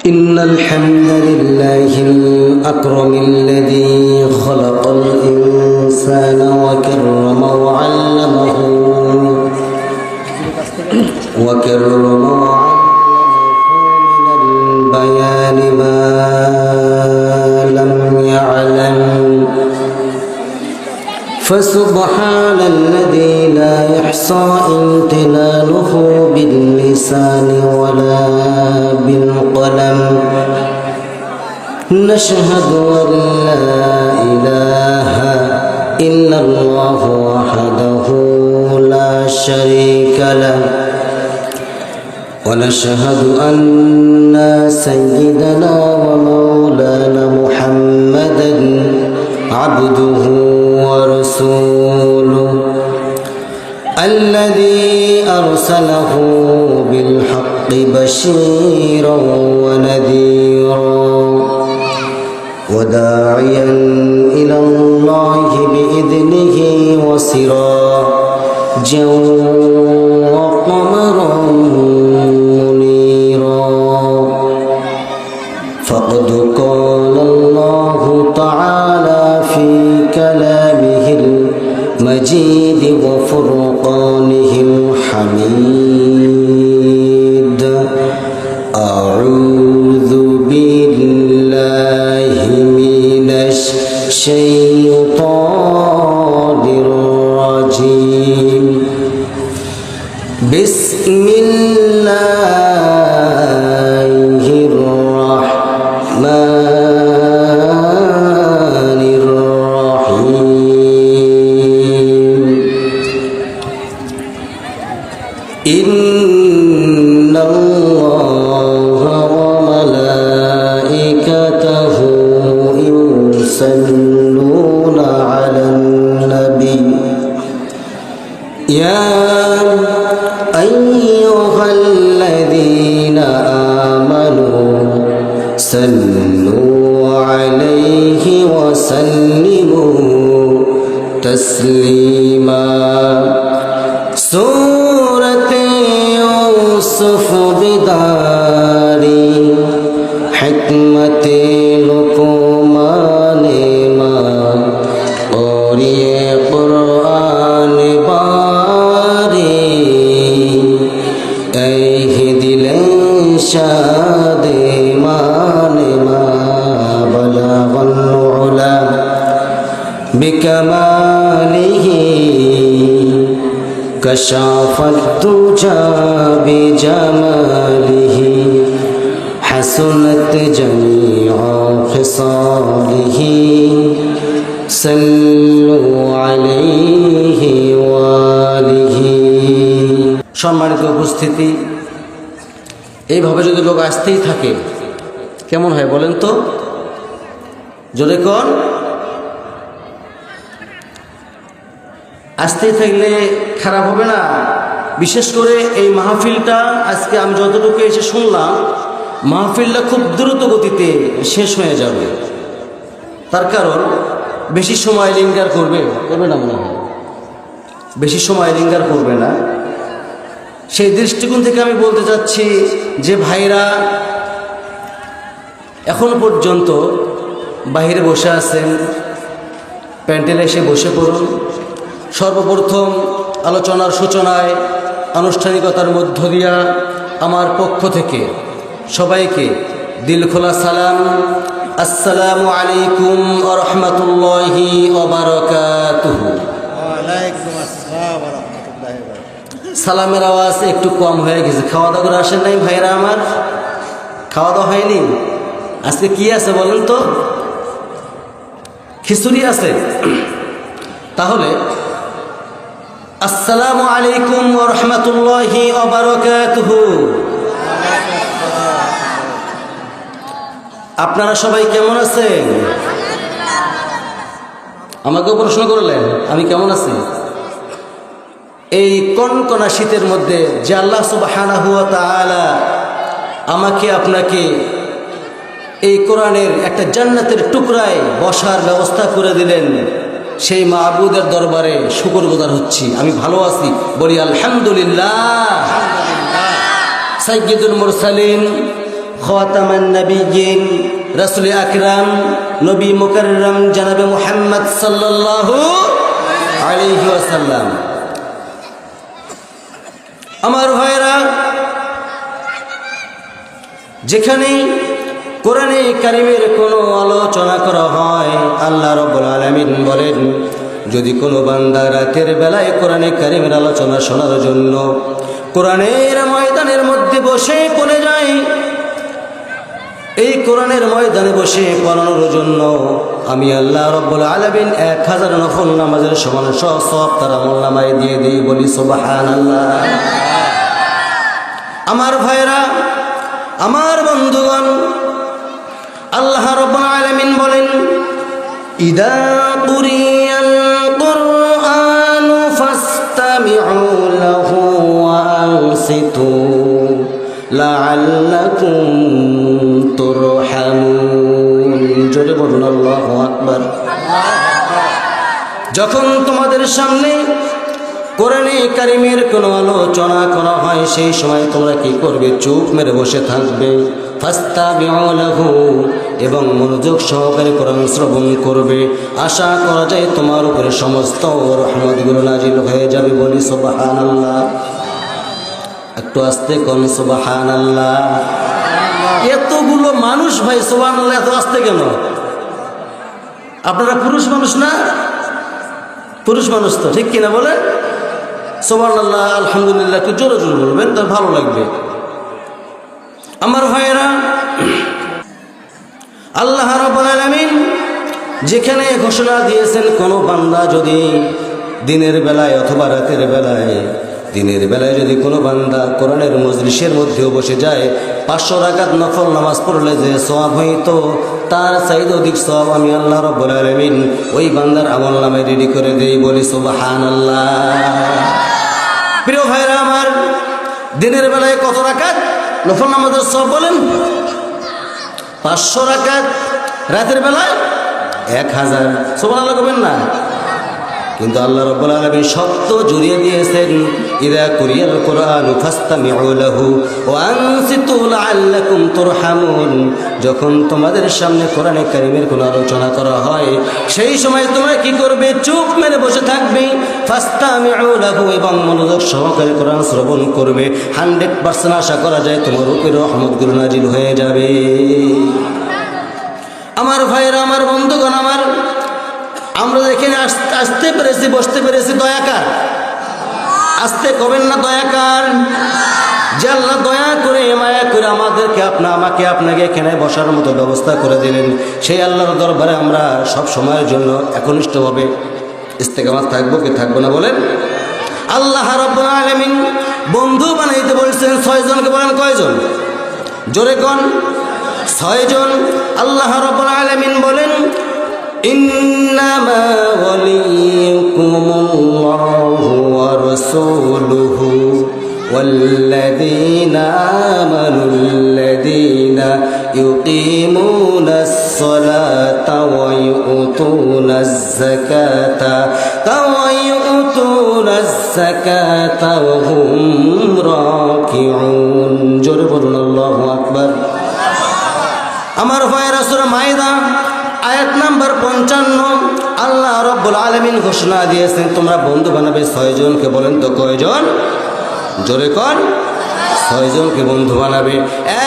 إن الحمد لله الأكرم الذي خلق الإنسان وكرم وعلمه من البيان ما لم يعلم فسبحان الذي لا يحصى امتنانه باللسان ولا بالقلم نشهد أن لا إله إلا الله وحده لا شريك له ونشهد أن سيدنا ومولانا محمدا عبده ورسوله الذي أرسله بالحق بشيرا ونذيرا وداعيا إلى الله بإذنه وسراجا وقمرا منيرا فقد قال الله تعالى في كلامه المجيد وفرقانه الحميد أعوذ بالله من الشيطان الرجيم بسم الله الرحمن الرحيم إن الله وملائكته يصلون على النبي يا أيها الذين آمنوا صلوا عليه وسلموا تسليما سورة يوسف بداري حكمة لقمان ما قرئ قرآن باري أيه دلن شاد مان ما بلغ العلا بكماله كشف الدجى بجماله حسنت جميع خصاله صلوا عليه وآله সম্মানিত উপস্থিতি, এইভাবে যদি লোক আসতেই থাকে কেমন হয় বলেন তো? জোরে কোন? আসতেই থাকলে খারাপ হবে না? বিশেষ করে এই মাহফিলটা আজকে আমি যতটুকু এসে শুনলাম, মাহফিলটা খুব দ্রুত গতিতে শেষ হয়ে যাবে। তার কারণ বেশি সময় লিঙ্গার করবে না, মনে হয় বেশি সময় লিঙ্গার করবে না। সেই দৃষ্টিকোণ থেকে আমি বলতে চাচ্ছি যে ভাইরা এখন পর্যন্ত বাইরে বসে আছেন, প্যান্ডেলে এসে বসে পড়ুন। সর্বপ্রথম আলোচনার সূচনায় আনুষ্ঠানিকতার মধ্য দিয়া আমার পক্ষ থেকে সবাইকে দিল খোলা সালাম, আসসালামু আলাইকুম ওয়া রাহমাতুল্লাহি ওয়া বারাকাতুহু। সালামের আওয়াজ একটু কম হয়ে গেছে। খাওয়া দাওয়া করে আসেন নাই ভাইরা আমার? খাওয়া দাওয়া হয়নি? আজকে কি আছে বলেন তো? খিচুড়ি আছে। তাহলে আসসালামু আলাইকুম ওয়া রাহমাতুল্লাহি ওয়া বারাকাতুহু। আপনারা সবাই কেমন আছেন? আমাকেও প্রশ্ন করলেন আমি কেমন আছি। এই কনকনা শীতের মধ্যে যে আল্লাহ সুবহানাহু ওয়া তাআলা আমাকে আপনাকে এই কোরআনের একটা জান্নাতের টুকরায় বসার ব্যবস্থা করে দিলেন, সেই মাবুদের দরবারে শুকরগুজার হচ্ছি। আমি ভালো আছি, বলি আলহামদুলিল্লাহ। সাইয়্যিদুল মুরসালিন খাতামান নবিয়্যিন রাসূল আকরাম নবী মুকাররম জনাবে মুহাম্মদ সাল্লাল্লাহু আলাইহি ওয়াসাল্লাম। আমার ভাইরা, যেখানে কোরআনে কারিমের কোনো আলোচনা করা হয়, আল্লাহ রাব্বুল আলামিন বলেন, যদি কোনো বান্দা রাতের বেলায় কোরআনে কারিমের আলোচনা শোনার জন্য কোরআনের ময়দানের মধ্যে বসে পড়ে যায়, এই কোরআনের ময়দানে বসে পড়ানোর জন্য আমি আল্লাহ রাব্বুল আলামিন 1000 নফল নামাজের সমান সওয়াব তার আমলনামায় দিয়ে দিই। বলি সুবহানাল্লাহ। আমার ভাইরা, আমার বন্ধুগণ, আল্লাহ রাব্বুল আলামিন বলেন, ইদা কুরিয়াল কুরআনু ফাসতামিউ লাহু ওয়া আনসিতু লাআল্লাকুম তুরহামুন। জোরে বলুন আল্লাহু আকবার। যখন তোমাদের সামনে কোরআনে কারিমের কোনো আলোচনা করা হয়, সেই সময় তোমরা কি করবে? চুপ মেরে বসে থাকবে। ফাসতামিউ লাহু, এবং মনোযোগ সহকারে কোরআন শ্রবণ করবে। আশা করা যায় তোমার উপরে সমস্ত রহমতগুলো নাজিল হয়ে যাবে। বলি সুবহানাল্লাহ। একটু আস্তে কোন সুবহানাল্লাহ। এতগুলো মানুষ ভাই, সুবহানাল্লাহ এত আস্তে কেন? আপনারা পুরুষ মানুষ না? পুরুষ মানুষ তো, ঠিক কিনা বলেন? সুবহানাল্লাহ আলহামদুলিল্লাহ একটু জোরে জোরে বলবেন, তার ভালো লাগবে। আমার ভাইয়েরা, আল্লাহ রাব্বুল আলামিন যেখানে ঘোষণা দিয়েছেন, কোনো বান্দা যদি দিনের বেলায় অথবা রাতের বেলায়, দিনের বেলায় যদি কোনো বান্দা কোরআনের মজলিসের মধ্যেও বসে যায়, 500 রাকাত নফল নামাজ পড়লে যে সওয়াব হইতো, তার চাইতে অধিক সওয়াব আমি আল্লাহ রাব্বুল আলামিন ওই বান্দার আমলনামায় রেডি করে দেই। বলি সুবহানাল্লাহ। প্রিয় ভাইরা আমার, দিনের বেলায় কত রাকাত নফল নামাজের সওয়াব বলেন? 500 রাকাত। রাতের বেলায় 1000। সুবহানাল্লাহ কবেন না? কিন্তু আল্লাহ রাব্বুল আলামিন শব্দ জুড়িয়ে দিয়েছেন, ইযা কুরিয়াল কুরআনু ফাসতামিউ লাহু ওয়া আনসিতু লাআল্লাকুম তুরহামুন। যখন তোমাদের সামনে কোরআনে কারীমের কোনো আলোচনা করা হয়, সেই সময় তোমরা কি করবে? চুপ মেরে বসে থাকবে। ফাসতামিউ লাহু, এবং মনোযোগ সহকারে কোরআন শ্রবণ করবে। 100% আশা করা যায় তোমার উপরে রহমতগুলো নাজিল হয়ে যাবে। আমার ভাইরা, আমার বন্ধুগণ, আমার আমরা এখানে আসতে পেরেছি, বসতে পেরেছি, দয়াকার। আসতে কবেন না দয়াকার? যে আল্লাহ দয়া করে মায়া করে আমাদেরকে আমাকে আপনাকে এখানে বসার মতো ব্যবস্থা করে দিলেন, সেই আল্লাহর দরবারে আমরা সব সময়ের জন্য একনিষ্ঠভাবে ইস্তেকামাত থাকবো কি থাকবো না বলেন? আল্লাহ রাব্বুল আলামিন বন্ধু বানাইতে বলছেন 6 জনকে। বলেন কয়জন? জোরে কোন? 6 জন। আল্লাহ রাব্বুল আলামিন বলেন, ইন্নামা ওয়ালিয়ুকুমুল্লাহু ওয়া রাসূলুহু ওয়াল্লাযীনা আমানুল্লাযীনা ইউকিমুনাস সালাতা ওয়া ইউতুনাজ যাকাতা ওয়া হুম রাকিউন। জোরে বলুন আল্লাহু আকবার। আমার ভাইয়েরা, সূরা মাইদা আয়াত নাম্বার 55 আল্লাহ রাব্বুল আলামিন ঘোষণা দিয়েছেন, তোমরা বন্ধু বানাবে 6 জনকে। বলেন তো কয়জন? জোরে কর। 6 জনকে বন্ধু বানাবে।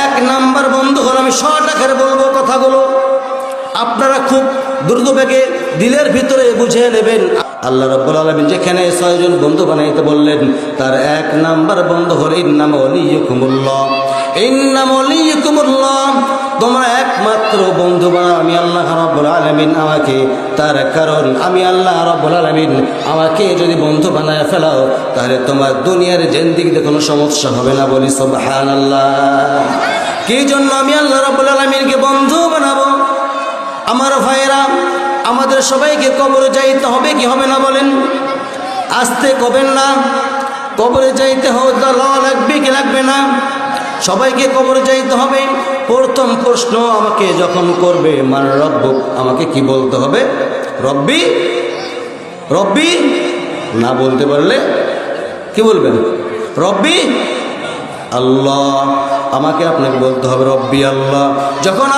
1 নাম্বার বন্ধু হল, আমি শর্ট আকারে বলবো কথাগুলো, আপনারা খুব দ্রুত বেগে দিলের ভিতরে বুঝে নেবেন। আল্লাহ রাব্বুল আলামিন যেখানে 6 জন বন্ধু বানাইতে বললেন, তার 1 নাম্বার বন্ধু হল ইন্নামা ওয়ালিয়ুকুমুল্লাহ। ইন্নামা ওয়ালিয়ুকুমুল্লাহ, তোমরা একমাত্র বন্ধু বানাও আমি আল্লাহ রাব্বুল আলামিন আমাকে। তার কারণ আমি আল্লাহ রাব্বুল আলামিন আমাকে যদি বন্ধু বানায় ফেলাও, তাহলে তোমার দুনিয়ার জিন্দেগিতে কোনো সমস্যা হবে না। বলি সুবহানাল্লাহ। কি জন্য আমি আল্লাহ রাব্বুল আলামিনকে বন্ধু বানাবো? আমার ভাইয়েরা, আমাদের সবাইকে কবরে যাইতে হবে কি হবে না বলেন? আসতে কবেন না? কবরে যাইতে হওয়া লাগবে কি লাগবে না? সবাইকে কবরে যাইতে হবে। প্রথম প্রশ্ন আমাকে যখন করবে, মান রব্বুক, আমাকে কি বলতে হবে? রব্বি। রব্বি না বলতে পারলে কি বলবেন? রব্বি আল্লাহ। আমাকে আপনাকে বলতে হবে রব্বি আল্লাহ। যখন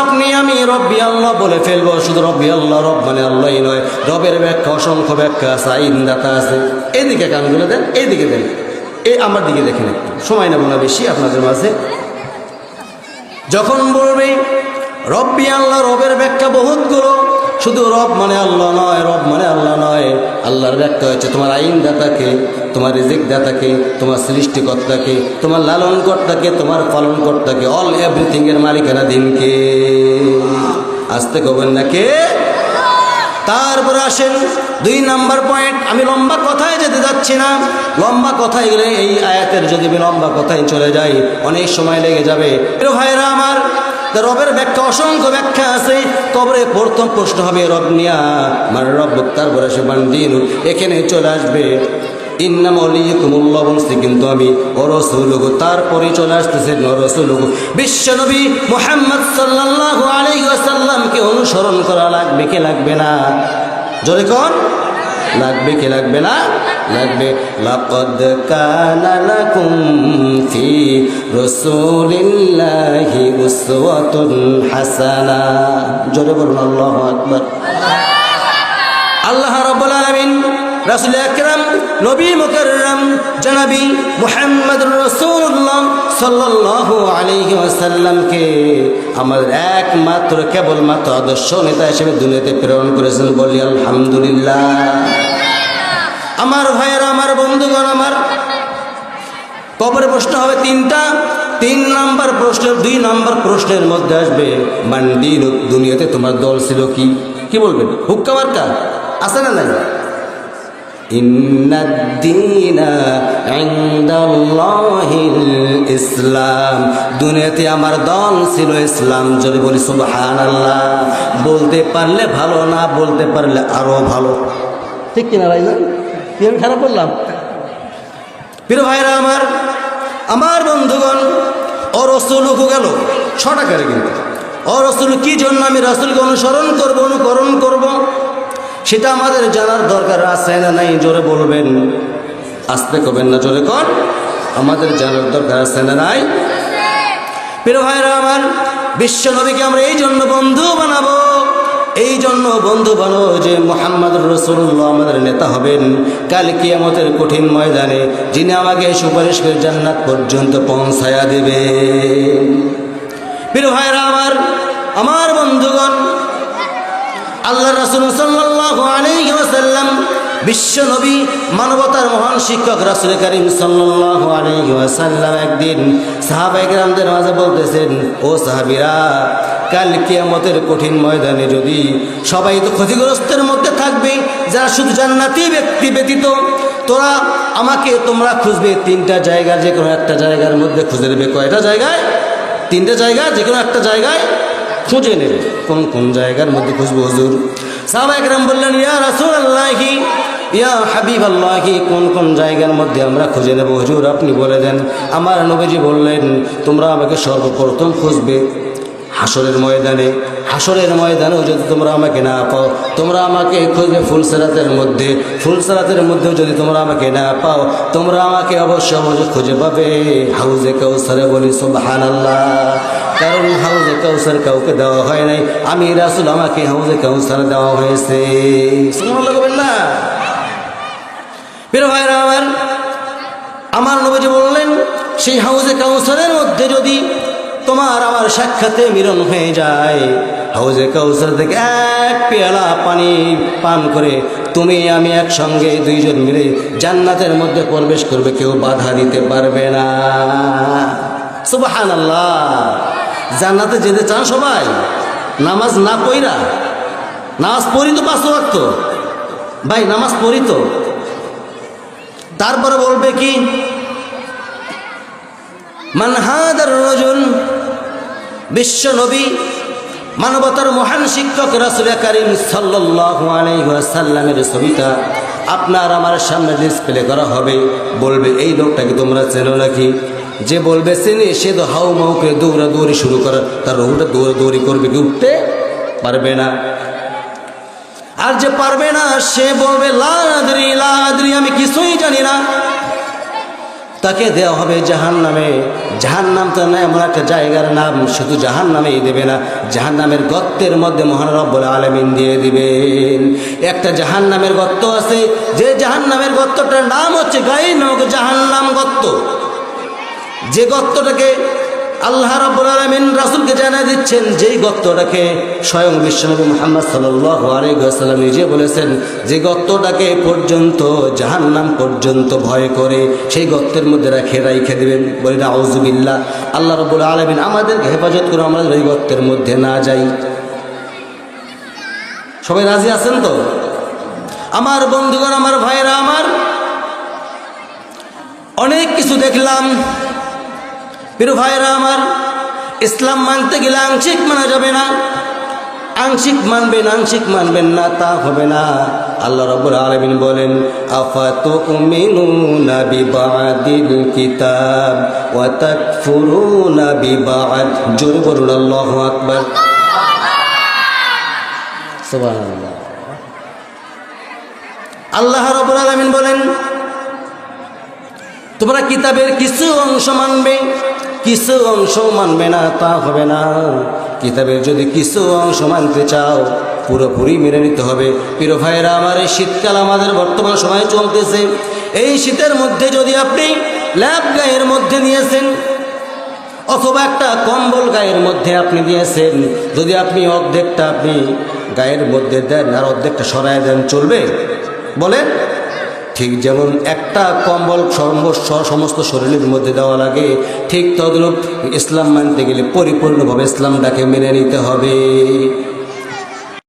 আমি রব্বি আল্লাহ বলে ফেলবো, শুধু রব্বি আল্লাহ, রব মানে আল্লাহই নয়, রবের ব্যাখ্যা অসংখ্য ব্যাখ্যা আছে, আইনদাতা আছে। এইদিকে কানগুলো দেন, এইদিকে দেন, এই আমার দিকে দেখেন, একটু সময় নেব না বেশি আপনাদের মাঝে। যখন বলবে রব্বি আল্লাহ, রবের ব্যাখ্যা বহুতগুলো, শুধু রব মানে আল্লাহ নয়, রব মানে আল্লাহ নয়। আল্লাহর ব্যাখ্যা হচ্ছে তোমার আইনদাতাকে, তোমার রিজিক দাতাকে, তোমার সৃষ্টিকর্তাকে, তোমার লালনকর্তাকে, তোমার পালনকর্তাকে, অল এভরিথিং এর মালিকানা দিনকে। আসতে কবেন না কে? তারপরে আসেন 2 নাম্বার পয়েন্ট। আমি লম্বা কথায় যেতে যাচ্ছি না, লম্বা কথায় গেলে এই আয়াতের যদি আমি লম্বা কথায় চলে যাই অনেক সময় লেগে যাবে। প্রিয় ভাইরা আমার, রবের ব্যাখ্যা অসংখ্য ব্যাখ্যা আছে। কবরে প্রথম প্রশ্ন হবে রব নিয়া, মানে রব, তারপরে সে বান্দিন এখানে চলে আসবে ইন্নাম ওয়ালিয়াকুমুল্লাহ বলছি, কিন্তু আমি ও রাসূলুহু, তারপরে চলে আসতেছে রাসূলুহু। বিশ্বনবী মুহাম্মদ সাল্লাল্লাহু আলাইহি ওয়াসাল্লামকে অনুসরণ করা লাগবে কি লাগবে না? জোরে কোন লাগবে কি লাগবে না? লাগবে। লাকাদ কানা লাকুম ফি রাসূলিল্লাহি উসওয়াতুন হাসানা। জোরে বলুন আল্লাহু আকবার। আল্লাহ রাব্বুল আলামিন রাসূল আকরাম নবী মুকাররম জনাবি মুহাম্মদুর রাসূলুল্লাহ সাল্লাল্লাহু আলাইহি ওয়াসাল্লামকে আমাদের একমাত্র কেবলমাত্র আদর্শ নেতা হিসেবে দুনিয়াতে প্রেরণ করেছেন। বলি আলহামদুলিল্লাহ। আমার ভাইয়েরা, আমার বন্ধুগণ, আমার কবরে প্রশ্ন হবে 3টা। 3 নাম্বার প্রশ্নের 2 নাম্বার প্রশ্নের মধ্যে আসবে মান্দির, দুনিয়াতে তোমার দল ছিল কি? কি বলবেন? হুক্কা মার্কা আছে না নাই? ইন্নাদ-দীনা ইনদাল্লাহিল ইসলাম। দুনিয়াতে আমার দল ছিল ইসলাম। যদি বলি সুবহানাল্লাহ। বলতে পারলে ভালো, না বলতে পারলে আরো ভালো। ঠিক কিনা ভাইজান? কি আমি খারাপ বললাম? প্রিয় ভাইরা আমার, আমার বন্ধুগণ, ও রাসূলুহু গেল 6 টাকারে, কিন্তু ও রাসূল কি জন্য আমি রাসূলকে অনুসরণ করব, অনুকরণ করব, সেটা আমাদের জানার দরকার আছে না নাই? জোরে বলবেন, আসতে কবেন না, জোরে কর। আমাদের জানার দরকার আছে না নাই? প্রিয় ভাইরা আমার, বিশ্ব নবীকে আমরা এই জন্য বন্ধু বানাবো, এই জন্য বন্ধু বানাবো যে মুহাম্মদুর রাসূলুল্লাহ আমাদের নেতা হবেন কাল কিয়ামতের কঠিন ময়দানে, যিনি আমাকে সুপারিশ করে জান্নাত পর্যন্ত পৌঁছায়া দেবে। প্রিয় ভাইরা আমার, আমার বন্ধুগণ, আল্লাহ রাসূল সাল্লাল্লাহু আলাইহি ওয়াসাল্লাম বিশ্ব নবী, মানবতার মহান শিক্ষক রাসূল করিম সাল্লাল্লাহু আলাইহি ওয়াসাল্লাম একদিন সাহাবায়ে কেরামদের মাঝে বলতেছেন, ও সাহাবীরা, কাল কিয়ামতের কঠিন ময়দানে যদি সবাই তো ক্ষতিগ্রস্তের মধ্যে থাকবে, যারা শুধু জান্নাতি ব্যক্তি ব্যতীত, তোমরা খুঁজবে 3টা জায়গা, যে কোনো একটা জায়গার মধ্যে খুঁজে নেবে। কয়টা জায়গায়? 3টা জায়গা, যে কোনো একটা জায়গায় খুঁজে নেবে। কোন কোন জায়গার মধ্যে খুঁজবো হুজুর? সাহাবায়ে কেরাম বললেন, ইয়া রাসূলুল্লাহি, ইয়া হাবিবাল্লাহি, কোন কোন জায়গার মধ্যে আমরা খুঁজে নেব হুজুর, আপনি বলে দেন। আমার নবীজি বললেন, তোমরা আমাকে সর্বপ্রথম খুঁজবে হাসরের ময়দানে। হাসরের ময়দানেও যদি তোমরা আমাকে না পাও, তোমরা আমাকে খুঁজবে ফুলসিরাতের মধ্যে। ফুলসিরাতের মধ্যেও যদি তোমরা আমাকে না পাও, তোমরা আমাকে অবশ্যই খুঁজে পাবে হাউজে কাউসারে। বলি সুবহানাল্লাহ। কারণ হাউজে কাউসার কাউকে দেওয়া হয় নাই, আমি রাসূল, আমাকে হাউজে কাউসার দেওয়া হয়েছে। সুবহানাল্লাহ বলবেন না? প্রিয় ভাইরা আমার নবীজি বললেন, সেই হাউজে কাউসারের মধ্যে যদি তোমার আমার সাক্ষাতে মিলন হয়ে যায়, হাউজে কাউসার থেকে 1 পেয়ালা পানি পান করে তুমি আমি একসঙ্গে 2 জন মিলে জান্নাতের মধ্যে প্রবেশ করবে, কেউ বাধা দিতে পারবে না। সুবহানাল্লাহ। জান্নাতে যেতে চান সবাই? নামাজ না পড়া, নামাজ পড়ি তো 5 ওয়াক্ত, ভাই নামাজ পড়ি তো। তারপরে বলবে কি, মান হাদার রাজুল, বিশ্ব নবী, মানবতার মহান শিক্ষক রাসূল করিম সাল্লাল্লাহু আলাইহি ওয়াসাল্লামের ছবিটা আপনার আমার সামনে ডিসপ্লে করা হবে। বলবে, এই লোকটাকে তোমরা চেনো নাকি? যে বলবে চিনি, সে তো হাউ মাউ করে দৌড়াদৌড়ি শুরু করে, তার রুহুটা দৌড়াদৌড়ি করবে, কি উঠতে পারবে না। আর যে পারবে না সে বলবে লা আদরি, লা আদরি, আমি কিছুই জানি না। তাকে দেওয়া হবে জাহান্নামে। জাহান্নাম তো না এমন একটা জায়গার নাম, শুধু জাহান্নামেই দেবে না, জাহান্নামের গর্তের মধ্যে মহান রব্বুল আলামিন দিয়ে দিবেন। একটা জাহান্নামের গর্ত আছে, যে জাহান্নামের গর্তটার নাম হচ্ছে গায়র নামক জাহান্নাম গর্ত। যে গর্তটাকে আল্লাহ রাব্বুল আলামিন রাসূলকে জানিয়ে দিচ্ছেন, যেই গর্তটাকে স্বয়ং বিশ্বনবী মুহাম্মদ সাল্লাল্লাহু আলাইহি ওয়াসাল্লাম নিজে বলেছেন, যে গর্তটাকে পর্যন্ত জাহান্নাম পর্যন্ত ভয় করে সেই গর্তের মধ্যে রাইখে দিবেন। বলি নাউযুবিল্লাহ। আল্লাহ রাব্বুল আলামিন আমাদেরকে হেফাজত করে আমরা ওই গর্তের মধ্যে না যাই। সবাই রাজি আছেন তো? আমার বন্ধুগণ, আমার ভাইরা আমার, অনেক কিছু দেখলাম। প্রিয় ভাইরা আমার, ইসলাম মানতে গেলে আংশিক মানা যাবে না। আংশিক মানবেন, আংশিক মানবেন না, তা হবে না। আল্লাহ রাব্বুল আলামিন বলেন, আফাতুমিনুনা বিবাদিল কিতাব ওয়া তাকফুরুনা বিবাদ। জোরে বলুন আল্লাহু আকবার। সুবহানাল্লাহ। আল্লাহ রাব্বুল আলামিন বলেন, তোমরা কিতাবের কিছু অংশ মানবে, কিছু অংশ মানবে না, তা হবে না। কিতাবের যদি কিছু অংশ মানতে চাও, পুরোপুরি মেনে নিতে হবে। প্রিয় ভাইরা আমার, এই শীতকাল আমাদের বর্তমান সময়ে চলতেছে। এই শীতের মধ্যে যদি আপনি ল্যাপ গায়ের মধ্যে নিয়েছেন, অথবা একটা কম্বল গায়ের মধ্যে আপনি দিয়েছেন, যদি আপনি অর্ধেকটা আপনি গায়ের মধ্যে দেন আর অর্ধেকটা সরায় দেন, চলবে? বলেন। ঠিক যেমন একটা কম্বল সমস্ত শরীরের মধ্যে দেওয়া লাগে, ঠিক তদ্রূপ ইসলাম মানতে গেলে পরিপূর্ণভাবে ইসলামটাকে মেনে নিতে হবে।